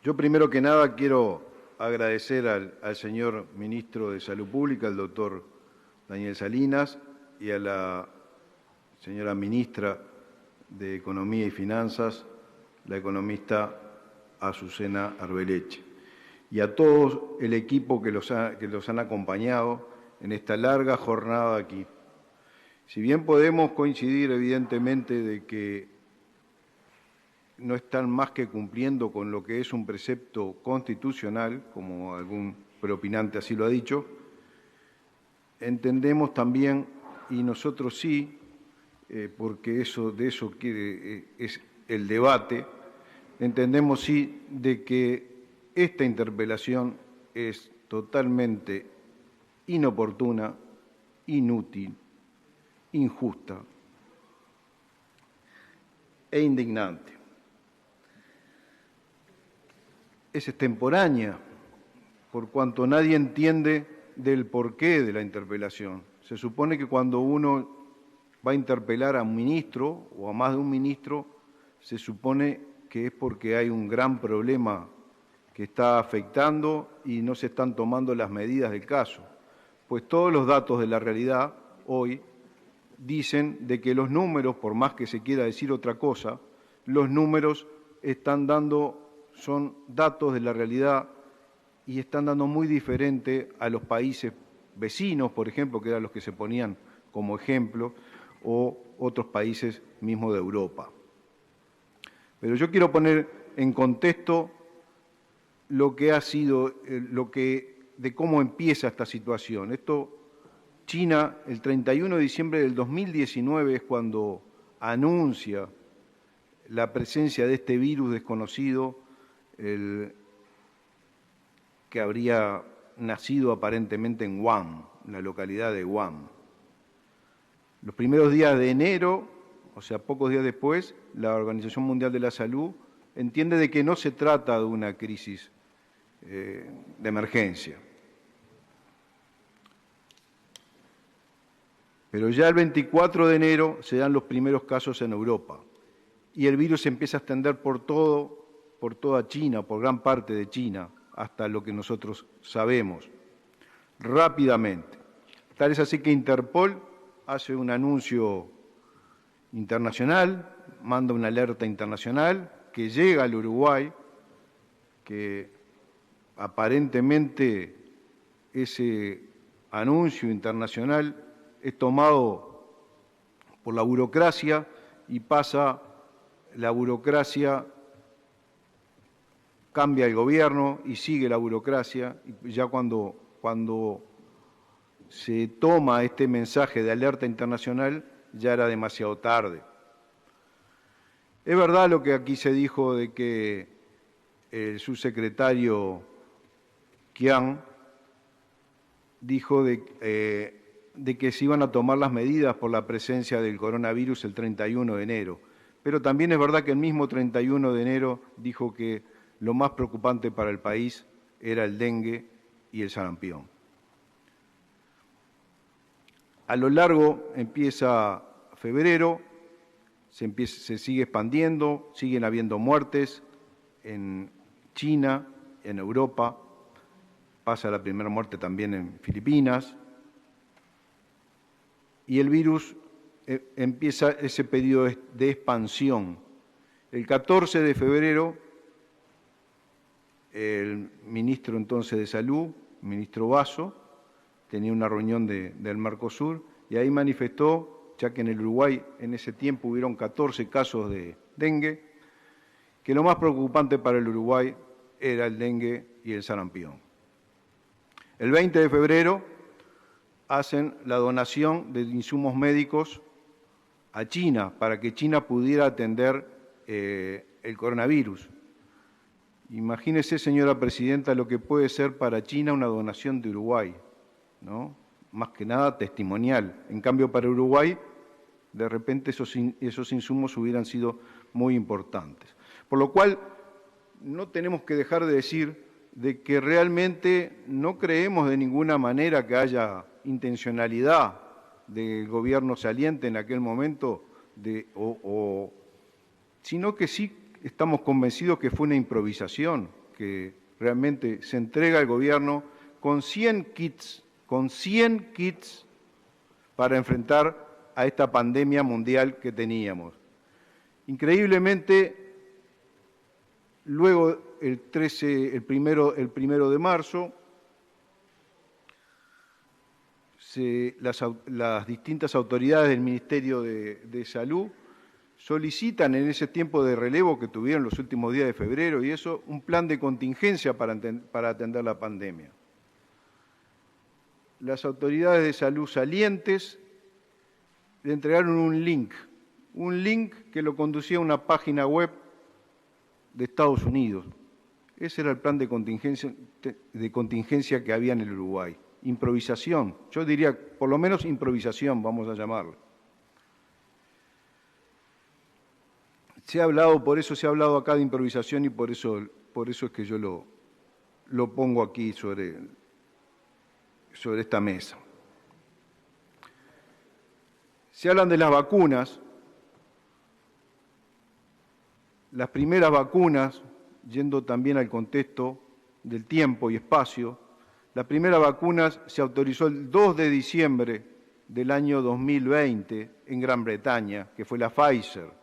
Yo primero que nada quiero agradecer al señor Ministro de Salud Pública, el doctor Daniel Salinas, y a la señora Ministra de Economía y Finanzas, la economista Azucena Arbeleche, y a todo el equipo que los han acompañado en esta larga jornada aquí. Si bien podemos coincidir evidentemente de que no están más que cumpliendo con lo que es un precepto constitucional, como algún preopinante así lo ha dicho, entendemos también, y nosotros sí, porque de eso es el debate, entendemos sí de que esta interpelación es totalmente inoportuna, inútil, injusta e indignante. Es extemporánea, por cuanto nadie entiende del porqué de la interpelación. Se supone que cuando uno va a interpelar a un ministro o a más de un ministro, se supone que es porque hay un gran problema que está afectando y no se están tomando las medidas del caso. Pues todos los datos de la realidad hoy dicen de que los números, por más que se quiera decir otra cosa, los números son datos de la realidad y están dando muy diferente a los países vecinos, por ejemplo, que eran los que se ponían como ejemplo, o otros países mismos de Europa. Pero yo quiero poner en contexto lo que ha sido, de cómo empieza esta situación. China, el 31 de diciembre del 2019 es cuando anuncia la presencia de este virus desconocido, que habría nacido aparentemente en Wuhan, en la localidad de Wuhan. Los primeros días de enero, o sea, pocos días después, la Organización Mundial de la Salud entiende de que no se trata de una crisis de emergencia. Pero ya el 24 de enero se dan los primeros casos en Europa y el virus se empieza a extender por toda China, por gran parte de China, hasta lo que nosotros sabemos, rápidamente. Tal es así que Interpol hace un anuncio internacional, manda una alerta internacional que llega al Uruguay, que aparentemente ese anuncio internacional es tomado por la burocracia y pasa la burocracia, cambia el gobierno y sigue la burocracia, y ya cuando se toma este mensaje de alerta internacional ya era demasiado tarde. Es verdad lo que aquí se dijo de que el subsecretario Qian dijo de que se iban a tomar las medidas por la presencia del coronavirus el 31 de enero. Pero también es verdad que el mismo 31 de enero dijo que lo más preocupante para el país era el dengue y el sarampión. A lo largo empieza febrero, se sigue expandiendo, siguen habiendo muertes en China, en Europa, pasa la primera muerte también en Filipinas, y el virus empieza ese periodo de expansión. El 14 de febrero, el ministro entonces de Salud, ministro Basso, tenía una reunión del Mercosur y ahí manifestó, ya que en el Uruguay en ese tiempo hubieron 14 casos de dengue, que lo más preocupante para el Uruguay era el dengue y el sarampión. El 20 de febrero hacen la donación de insumos médicos a China para que China pudiera atender el coronavirus. Imagínese, señora presidenta, lo que puede ser para China una donación de Uruguay, ¿no? Más que nada testimonial. En cambio, para Uruguay, de repente esos insumos hubieran sido muy importantes. Por lo cual, no tenemos que dejar de decir de que realmente no creemos de ninguna manera que haya intencionalidad del gobierno saliente en aquel momento, sino que sí estamos convencidos que fue una improvisación, que realmente se entrega al gobierno con 100 kits para enfrentar a esta pandemia mundial que teníamos. Increíblemente, luego el primero de marzo, las distintas autoridades del Ministerio de Salud solicitan en ese tiempo de relevo que tuvieron los últimos días de febrero y eso, un plan de contingencia para atender la pandemia. Las autoridades de salud salientes le entregaron un link que lo conducía a una página web de Estados Unidos. Ese era el plan de contingencia que había en el Uruguay. Improvisación, yo diría por lo menos improvisación, vamos a llamarlo. Por eso se ha hablado acá de improvisación y por eso es que yo lo pongo aquí sobre esta mesa. Se hablan de las vacunas. Las primeras vacunas, yendo también al contexto del tiempo y espacio, la primera vacuna se autorizó el 2 de diciembre del año 2020 en Gran Bretaña, que fue la Pfizer.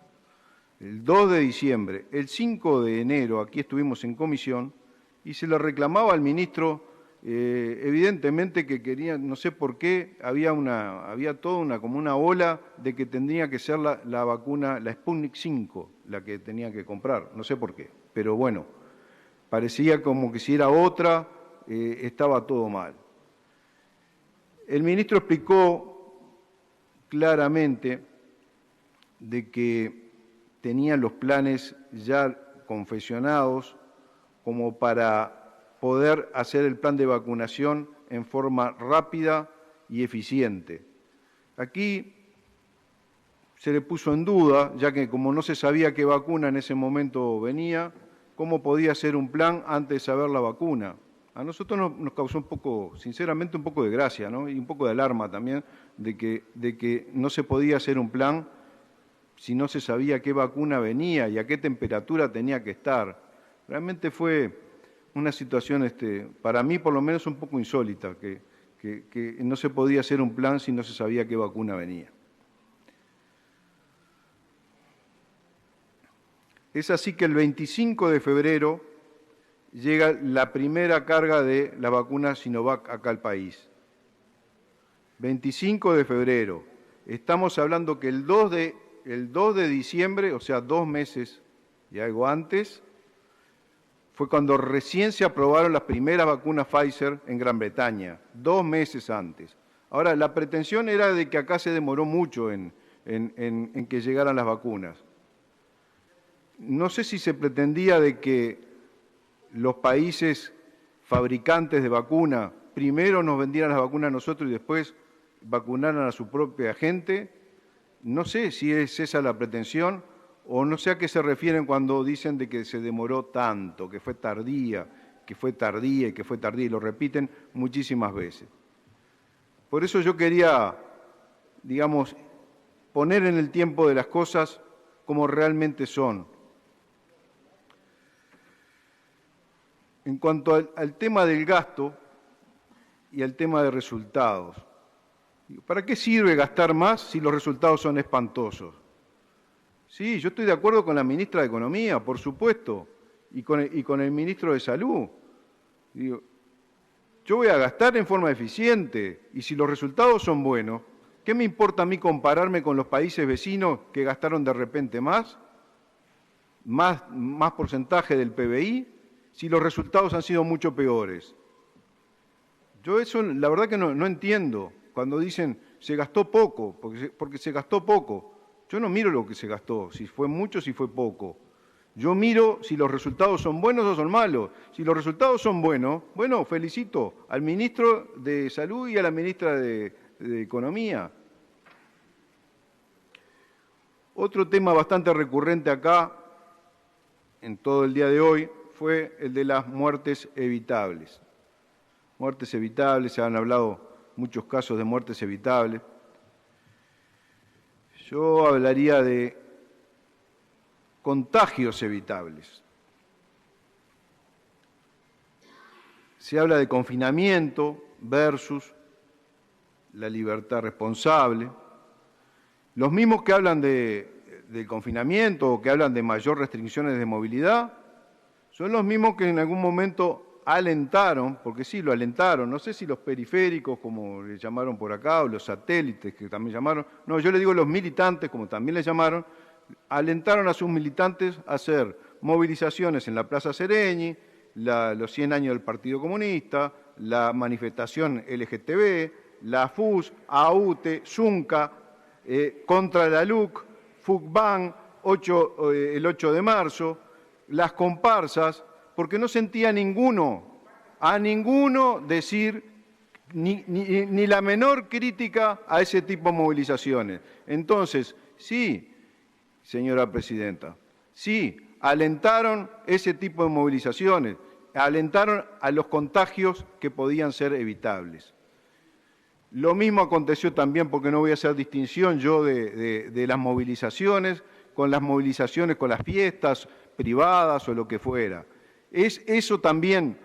El 2 de diciembre, el 5 de enero, aquí estuvimos en comisión, y se le reclamaba al ministro, evidentemente que quería, no sé por qué, había toda como una ola de que tendría que ser la vacuna, la Sputnik 5, la que tenía que comprar, no sé por qué, pero bueno, parecía como que si era otra, estaba todo mal. El ministro explicó claramente de que tenían los planes ya confeccionados como para poder hacer el plan de vacunación en forma rápida y eficiente. Aquí se le puso en duda, ya que como no se sabía qué vacuna en ese momento venía, cómo podía ser un plan antes de saber la vacuna. A nosotros nos causó un poco, sinceramente, un poco de gracia, ¿no? Y un poco de alarma también de que no se podía hacer un plan si no se sabía qué vacuna venía y a qué temperatura tenía que estar. Realmente fue una situación, para mí por lo menos, un poco insólita, que no se podía hacer un plan si no se sabía qué vacuna venía. Es así que el 25 de febrero llega la primera carga de la vacuna Sinovac acá al país. 25 de febrero. Estamos hablando que el 2 de diciembre, o sea, 2 meses y algo antes, fue cuando recién se aprobaron las primeras vacunas Pfizer en Gran Bretaña, 2 meses antes. Ahora, la pretensión era de que acá se demoró mucho en que llegaran las vacunas. No sé si se pretendía de que los países fabricantes de vacuna primero nos vendieran las vacunas a nosotros y después vacunaran a su propia gente. No sé si es esa la pretensión o no sé a qué se refieren cuando dicen de que se demoró tanto, que fue tardía, y lo repiten muchísimas veces. Por eso yo quería, digamos, poner en el tiempo de las cosas como realmente son. En cuanto al tema del gasto y al tema de resultados, ¿para qué sirve gastar más si los resultados son espantosos? Sí, yo estoy de acuerdo con la ministra de Economía, por supuesto, y con el ministro de Salud. Digo, yo voy a gastar en forma eficiente y si los resultados son buenos, ¿qué me importa a mí compararme con los países vecinos que gastaron de repente más porcentaje del PBI, si los resultados han sido mucho peores? Yo eso la verdad que no entiendo cuando dicen se gastó poco, porque se gastó poco. Yo no miro lo que se gastó, si fue mucho, si fue poco. Yo miro si los resultados son buenos o son malos. Si los resultados son buenos, bueno, felicito al ministro de Salud y a la ministra de Economía. Otro tema bastante recurrente acá, en todo el día de hoy, fue el de las muertes evitables. Muertes evitables, se han hablado muchos casos de muertes evitables. Yo hablaría de contagios evitables. Se habla de confinamiento versus la libertad responsable. Los mismos que hablan del confinamiento o que hablan de mayor restricciones de movilidad son los mismos que en algún momento alentaron, porque sí, lo alentaron, no sé si los periféricos, como le llamaron por acá, o los satélites, que también llamaron, no, yo le digo los militantes, como también le llamaron, alentaron a sus militantes a hacer movilizaciones en la Plaza Sereñi, los 100 años del Partido Comunista, la manifestación LGTB, la FUS, AUTE, ZUNCA, contra la LUC, FUCBAN, el 8 de marzo, las comparsas, porque no sentía a ninguno decir ni la menor crítica a ese tipo de movilizaciones. Entonces, sí, señora presidenta, sí, alentaron ese tipo de movilizaciones, alentaron a los contagios que podían ser evitables. Lo mismo aconteció también, porque no voy a hacer distinción yo de las movilizaciones, con las fiestas privadas o lo que fuera. Eso también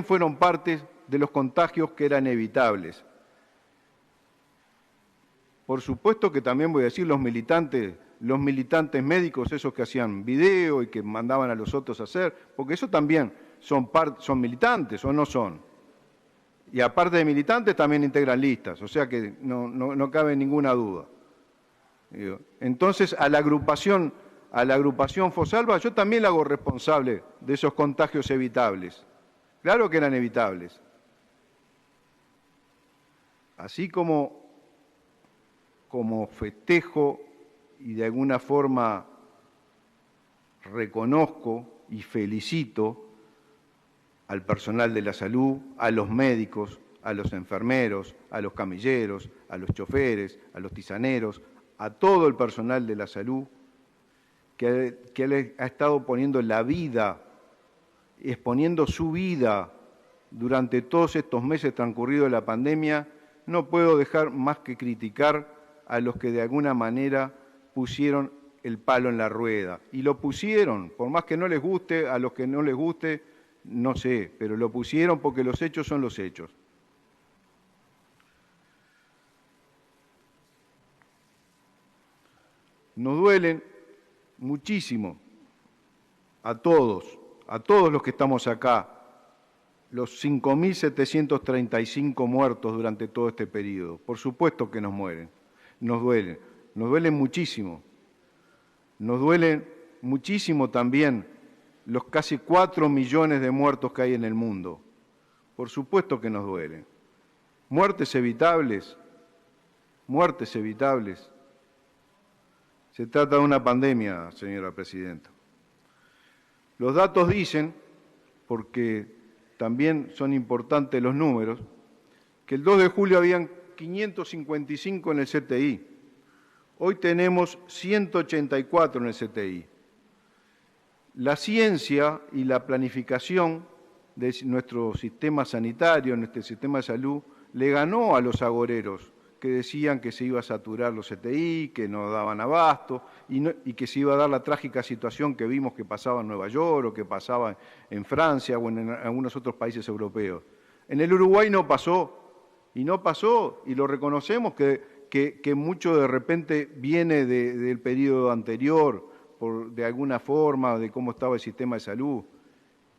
fueron parte de los contagios que eran evitables. Por supuesto que también voy a decir los militantes médicos, esos que hacían video y que mandaban a los otros a hacer, porque eso también son militantes o no son. Y aparte de militantes también integran listas, o sea que no cabe ninguna duda. Entonces a la agrupación Fosalva yo también la hago responsable de esos contagios evitables. Claro que eran evitables. Así como festejo y de alguna forma reconozco y felicito al personal de la salud, a los médicos, a los enfermeros, a los camilleros, a los choferes, a los tisaneros, a todo el personal de la salud que ha estado poniendo la vida, exponiendo su vida durante todos estos meses transcurridos de la pandemia. No puedo dejar más que criticar a los que de alguna manera pusieron el palo en la rueda. Y lo pusieron, por más que no les guste, a los que no les guste, no sé, pero lo pusieron porque los hechos son los hechos. Nos duelen muchísimo a todos los que estamos acá, los 5.735 muertos durante todo este periodo. Por supuesto que nos duelen muchísimo. Nos duelen muchísimo también los casi 4 millones de muertos que hay en el mundo. Por supuesto que nos duelen. Muertes evitables. Se trata de una pandemia, señora presidenta. Los datos dicen, porque también son importantes los números, que el 2 de julio habían 555 en el CTI. Hoy tenemos 184 en el CTI. La ciencia y la planificación de nuestro sistema sanitario, nuestro sistema de salud, le ganó a los agoreros que decían que se iba a saturar los CTI, que no daban abasto y que se iba a dar la trágica situación que vimos que pasaba en Nueva York o que pasaba en Francia o en algunos otros países europeos. En el Uruguay no pasó, y lo reconocemos que mucho de repente viene del periodo anterior, de alguna forma, de cómo estaba el sistema de salud.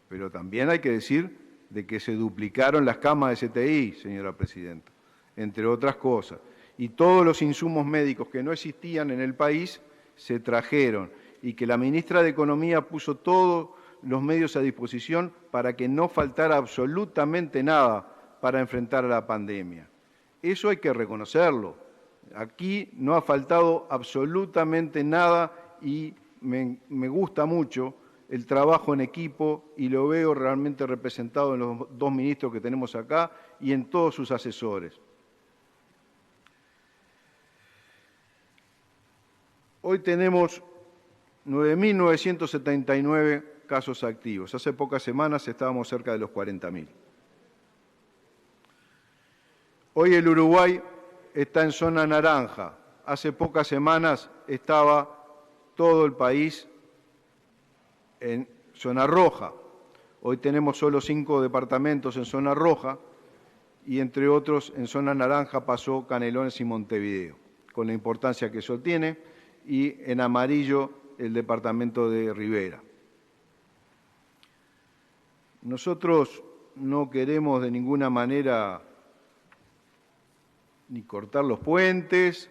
Pero también hay que decir de que se duplicaron las camas de CTI, señora presidenta, entre otras cosas. Y todos los insumos médicos que no existían en el país se trajeron y que la ministra de Economía puso todos los medios a disposición para que no faltara absolutamente nada para enfrentar a la pandemia. Eso hay que reconocerlo. Aquí no ha faltado absolutamente nada y me gusta mucho el trabajo en equipo y lo veo realmente representado en los 2 ministros que tenemos acá y en todos sus asesores. Hoy tenemos 9.979 casos activos. Hace pocas semanas estábamos cerca de los 40.000. Hoy el Uruguay está en zona naranja. Hace pocas semanas estaba todo el país en zona roja. Hoy tenemos solo 5 departamentos en zona roja y, entre otros, en zona naranja pasó Canelones y Montevideo, con la importancia que eso tiene, y en amarillo el departamento de Rivera. Nosotros no queremos de ninguna manera ni cortar los puentes,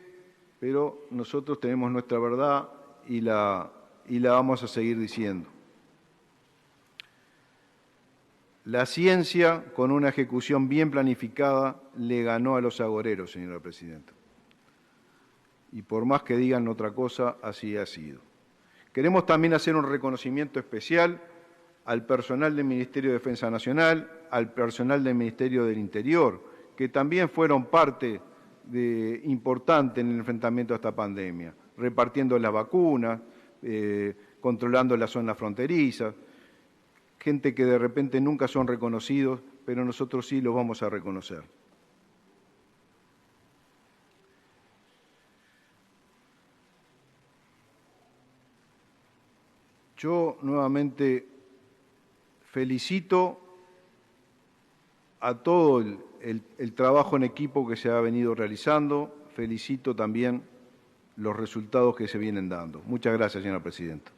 pero nosotros tenemos nuestra verdad y la vamos a seguir diciendo. La ciencia, con una ejecución bien planificada, le ganó a los agoreros, señora presidenta. Y por más que digan otra cosa, así ha sido. Queremos también hacer un reconocimiento especial al personal del Ministerio de Defensa Nacional, al personal del Ministerio del Interior, que también fueron parte importante en el enfrentamiento a esta pandemia, repartiendo las vacunas, controlando las zonas fronterizas, gente que de repente nunca son reconocidos, pero nosotros sí los vamos a reconocer. Yo nuevamente felicito a todo el trabajo en equipo que se ha venido realizando, felicito también los resultados que se vienen dando. Muchas gracias, señora presidenta.